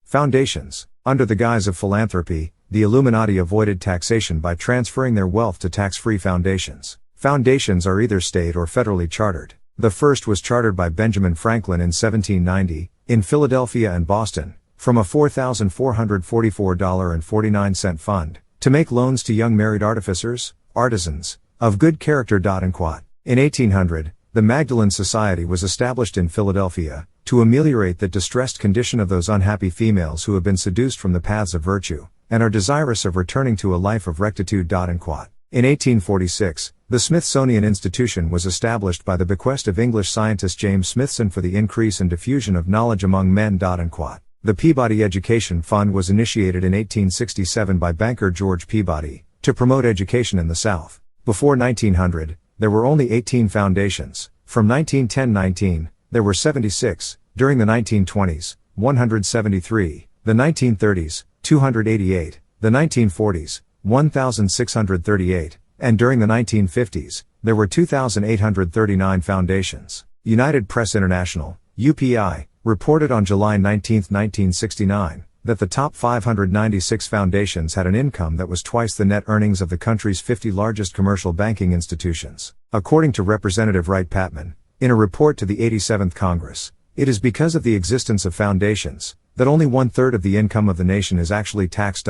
Foundations. Under the guise of philanthropy, the Illuminati avoided taxation by transferring their wealth to tax-free foundations. Foundations are either state or federally chartered. The first was chartered by Benjamin Franklin in 1790, in Philadelphia and Boston, from a $4,444.49 fund, to make loans to young married artificers, artisans, of good character. In 1800, the Magdalen Society was established in Philadelphia, to ameliorate the distressed condition of those unhappy females who have been seduced from the paths of virtue, and are desirous of returning to a life of rectitude. In 1846, the Smithsonian Institution was established by the bequest of English scientist James Smithson for the increase and diffusion of knowledge among men. The Peabody Education Fund was initiated in 1867 by banker George Peabody, to promote education in the South. Before 1900, there were only 18 foundations. From 1910-19, there were 76, during the 1920s, 173, the 1930s, 288, the 1940s, 1,638, and during the 1950s, there were 2,839 foundations. United Press International, UPI, reported on July 19, 1969, that the top 596 foundations had an income that was twice the net earnings of the country's 50 largest commercial banking institutions. According to Representative Wright Patman, in a report to the 87th Congress, it is because of the existence of foundations that only 1/3 of the income of the nation is actually taxed.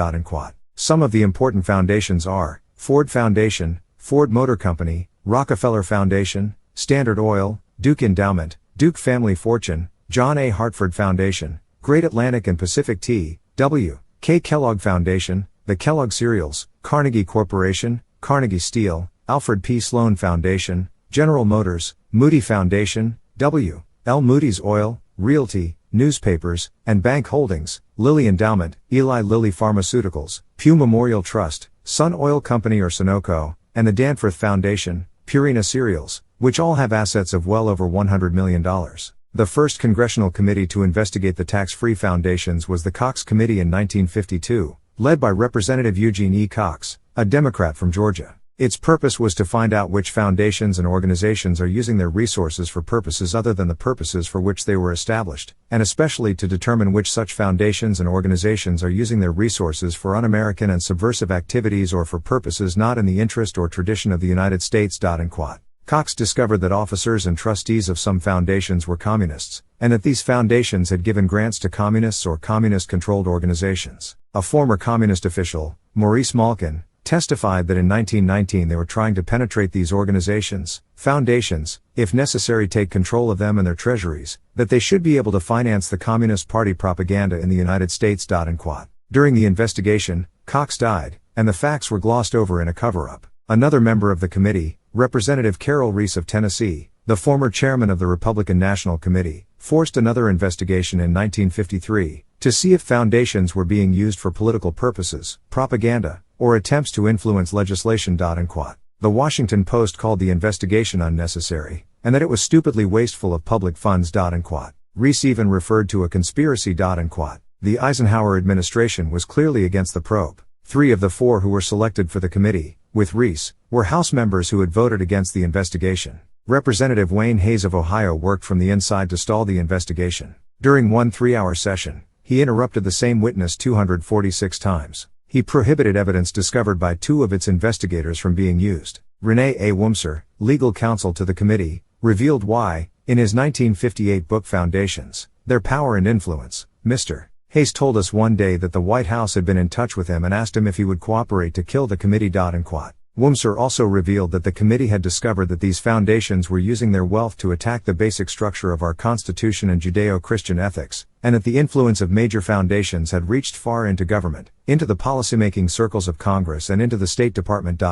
Some of the important foundations are Ford Foundation, Ford Motor Company, Rockefeller Foundation, Standard Oil, Duke Endowment, Duke Family Fortune, John A. Hartford Foundation, Great Atlantic and Pacific T.W. K. Kellogg Foundation, the Kellogg Cereals, Carnegie Corporation, Carnegie Steel, Alfred P. Sloan Foundation, General Motors, Moody Foundation, W. L. Moody's Oil, Realty, Newspapers, and Bank Holdings, Lilly Endowment, Eli Lilly Pharmaceuticals, Pew Memorial Trust, Sun Oil Company or Sunoco, and the Danforth Foundation, Purina Cereals, which all have assets of well over $100 million. The first congressional committee to investigate the tax-free foundations was the Cox Committee in 1952, led by Representative Eugene E. Cox, a Democrat from Georgia. Its purpose was to find out which foundations and organizations are using their resources for purposes other than the purposes for which they were established, and especially to determine which such foundations and organizations are using their resources for un-American and subversive activities or for purposes not in the interest or tradition of the United States. Cox discovered that officers and trustees of some foundations were communists, and that these foundations had given grants to communists or communist-controlled organizations. A former communist official, Maurice Malkin, testified that in 1919 they were trying to penetrate these organizations, foundations, if necessary take control of them and their treasuries, that they should be able to finance the Communist Party propaganda in the United States. During the investigation, Cox died, and the facts were glossed over in a cover-up. Another member of the committee, Representative Carol Reese of Tennessee, the former chairman of the Republican National Committee, forced another investigation in 1953, to see if foundations were being used for political purposes, propaganda, or attempts to influence legislation. The Washington Post called the investigation unnecessary, and that it was stupidly wasteful of public funds. Reese even referred to a conspiracy. The Eisenhower administration was clearly against the probe. 3 of the 4 who were selected for the committee, with Reese, were House members who had voted against the investigation. Representative Wayne Hayes of Ohio worked from the inside to stall the investigation. During one 3-hour session, he interrupted the same witness 246 times. He prohibited evidence discovered by 2 of its investigators from being used. Rene A. Wurmser, legal counsel to the committee, revealed why, in his 1958 book Foundations, Their Power and Influence, Mr. Hayes told us one day that the White House had been in touch with him and asked him if he would cooperate to kill the committee. Wurmser also revealed that the committee had discovered that these foundations were using their wealth to attack the basic structure of our Constitution and Judeo-Christian ethics, and that the influence of major foundations had reached far into government, into the policymaking circles of Congress and into the State Department.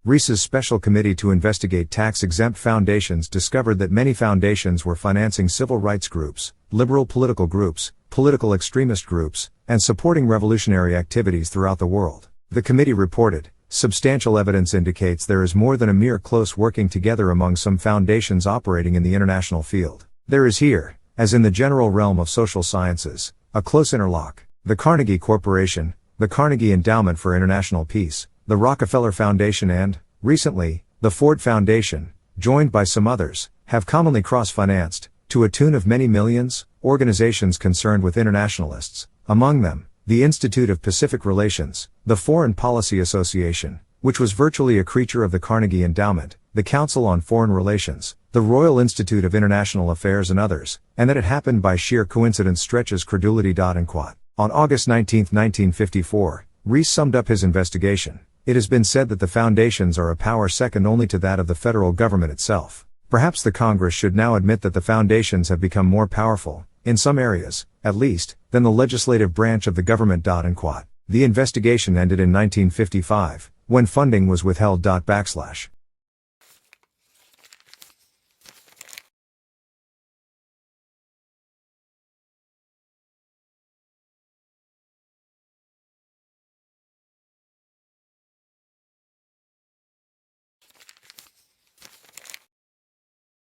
Reese's special committee to investigate tax-exempt foundations discovered that many foundations were financing civil rights groups, liberal political groups, political extremist groups, and supporting revolutionary activities throughout the world. The committee reported, substantial evidence indicates there is more than a mere close working together among some foundations operating in the international field. There is here, as in the general realm of social sciences, a close interlock. The Carnegie Corporation, the Carnegie Endowment for International Peace, the Rockefeller Foundation and, recently, the Ford Foundation, joined by some others, have commonly cross-financed, to a tune of many millions, organizations concerned with internationalists, among them, the Institute of Pacific Relations, the Foreign Policy Association, which was virtually a creature of the Carnegie Endowment, the Council on Foreign Relations, the Royal Institute of International Affairs and others, and that it happened by sheer coincidence stretches credulity. On August 19, 1954, Rees summed up his investigation. It has been said that the foundations are a power second only to that of the federal government itself. Perhaps the Congress should now admit that the foundations have become more powerful, in some areas, at least, than the legislative branch of the government. The investigation ended in 1955, when funding was withheld.